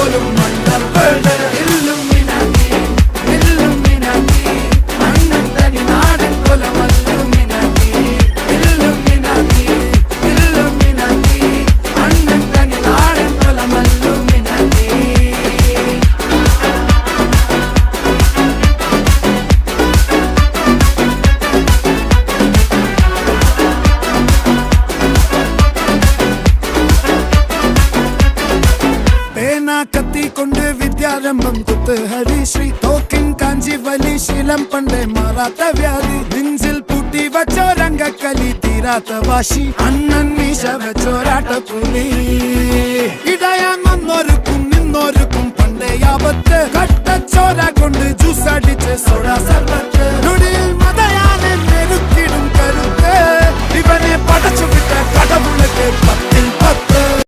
പോലും മണ്ടപ്പേട് Illuminati Illuminati അണ്ണൻ തനി നാടൻ കൊലമല്ലുമിനാറ്റി ഇല്ലുമിനാറ്റി ഇല്ലുമിനാറ്റി അണ്ണൻ തനി നാടൻ കൊലമല്ലുമിനാറ്റി. കത്തി കൊണ്ട് വിദ്യാരംഭം കുത്ത് ഹരിശ്രീ തോക്കിൻ കാഞ്ചി വലി ശീലം പണ്ടേ മാറാത്ത വ്യാധി നെഞ്ചിൽ പൂട്ടി വച്ചോരംഗക്കലി തീരാത്ത വാശി അണ്ണൻ മീശ വെച്ചോരാട്ട പുലി ഇടയാൻ വന്നോർക്കും നിന്നോർക്കും പണ്ടേ ആപത്ത് കട്ടച്ചോര കൊണ്ട് ജ്യൂസ് അടിച്ച് സോഡ